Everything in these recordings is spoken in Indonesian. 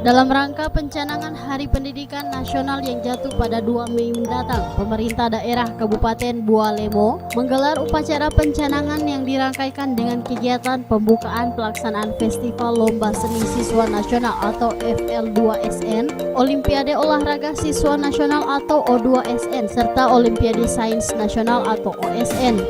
Dalam rangka pencanangan Hari Pendidikan Nasional yang jatuh pada 2 Mei mendatang, pemerintah daerah Kabupaten Bualemo menggelar upacara pencanangan yang dirangkaikan dengan kegiatan pembukaan pelaksanaan Festival Lomba Seni Siswa Nasional atau FL2SN, Olimpiade Olahraga Siswa Nasional atau O2SN, serta Olimpiade Sains Nasional atau OSN.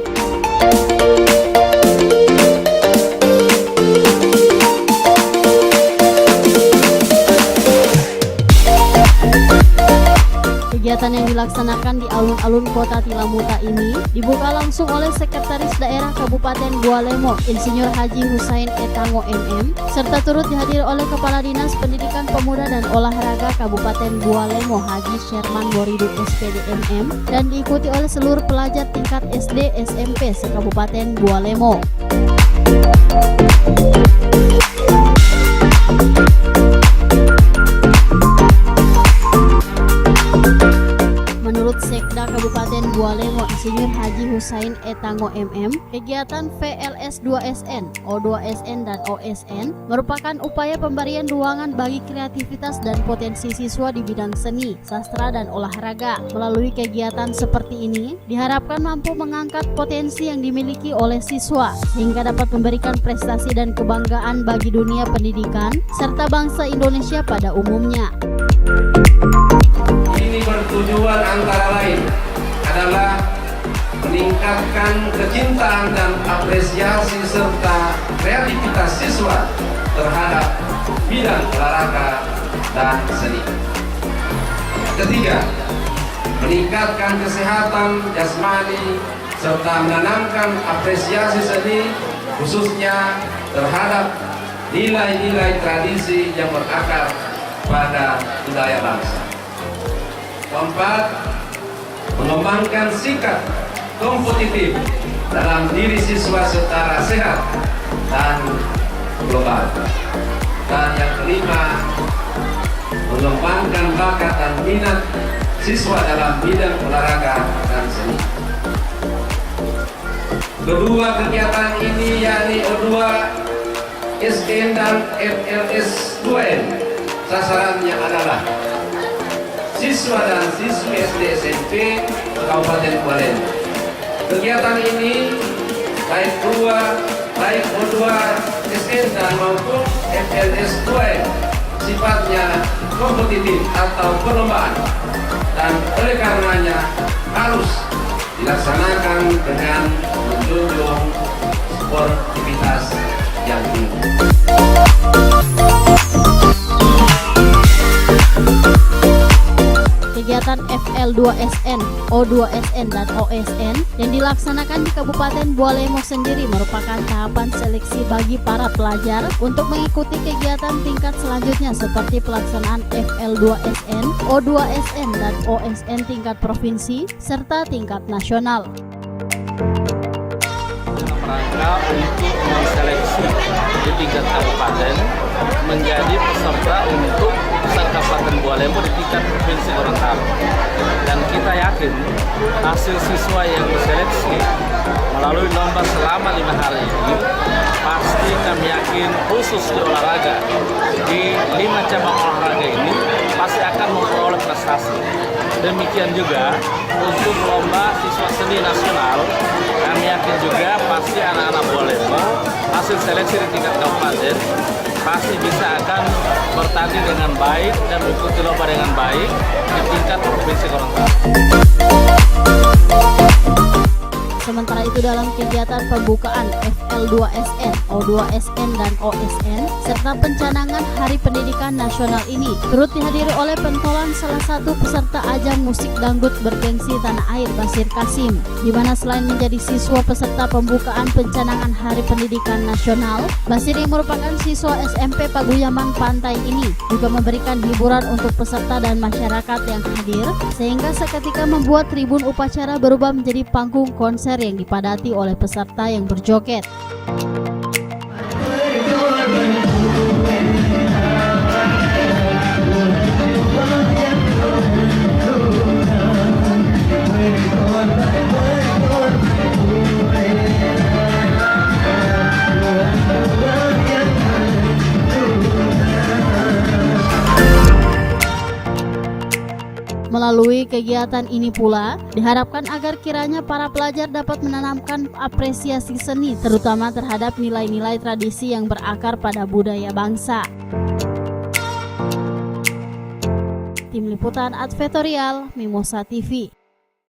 Kegiatan yang dilaksanakan di alun-alun Kota Tilamuta ini dibuka langsung oleh Sekretaris Daerah Kabupaten Bualemo, Insinyur Haji Husain Etango MM, serta turut dihadiri oleh Kepala Dinas Pendidikan Pemuda dan Olahraga Kabupaten Bualemo, Haji Sherman Boridu SPD MM, dan diikuti oleh seluruh pelajar tingkat SD SMP se-Kabupaten Bualemo. Menurut Sekda Kabupaten Bualemo, Insinyur Haji Husain Etango MM, kegiatan VLS2SN, O2SN, dan OSN merupakan upaya pemberian ruangan bagi kreativitas dan potensi siswa di bidang seni, sastra, dan olahraga. Melalui kegiatan seperti ini, diharapkan mampu mengangkat potensi yang dimiliki oleh siswa, sehingga dapat memberikan prestasi dan kebanggaan bagi dunia pendidikan, serta bangsa Indonesia pada umumnya. Ini bertujuan antara lain adalah meningkatkan kecintaan dan apresiasi serta kreativitas siswa terhadap bidang olahraga dan seni. Ketiga, meningkatkan kesehatan jasmani serta menanamkan apresiasi seni khususnya terhadap nilai-nilai tradisi yang berakar pada budaya bangsa. Keempat, mengembangkan sikap kompetitif dalam diri siswa secara sehat dan global. Dan yang kelima, mengembangkan bakat dan minat siswa dalam bidang olahraga dan seni. Kedua kegiatan ini yakni O2SN dan FLS2N, sasarannya adalah siswa dan siswi SD SMP Kabupaten Bualemo. Kegiatan ini baik O2SN dan maupun FLS2N sifatnya kompetitif atau perlombaan, dan oleh karenanya harus dilaksanakan dengan menjunjung sportivitas yang tinggi. Kegiatan FL2SN, O2SN, dan OSN yang dilaksanakan di Kabupaten Bualemo sendiri merupakan tahapan seleksi bagi para pelajar untuk mengikuti kegiatan tingkat selanjutnya seperti pelaksanaan FL2SN, O2SN, dan OSN tingkat provinsi serta tingkat nasional. Rangka untuk menseleksi di tingkat kabupaten menjadi peserta untuk Kabupaten Bualemo di tingkat provinsi Gorontalo, dan kita yakin hasil siswa yang diseleksi melalui lomba selama 5 hari ini pasti kami yakin khusus di olahraga di 5 cabang olahraga ini pasti akan memperoleh prestasi. Demikian juga untuk lomba siswa seni nasional, kami yakin juga pasti anak-anak Bualemo hasil seleksi di tingkat kabupaten pasti bisa akan bertanding dengan baik dan mengikuti lomba dengan baik di tingkat provinsi Gorontalo. Sementara itu dalam kegiatan pembukaan FL2SN, O2SN, dan OSN serta pencanangan Hari Pendidikan Nasional ini turut dihadiri oleh pentolan salah satu peserta ajang musik dangdut bergengsi tanah air, Basir Kasim, di mana selain menjadi siswa peserta pembukaan pencanangan Hari Pendidikan Nasional, Basir yang merupakan siswa SMP Paguyaman Pantai ini juga memberikan hiburan untuk peserta dan masyarakat yang hadir, sehingga seketika membuat tribun upacara berubah menjadi panggung konser yang dipadati oleh peserta yang berjoget. Melalui kegiatan ini pula, diharapkan agar kiranya para pelajar dapat menanamkan apresiasi seni, terutama terhadap nilai-nilai tradisi yang berakar pada budaya bangsa. Tim Liputan Advertorial Mimosa TV.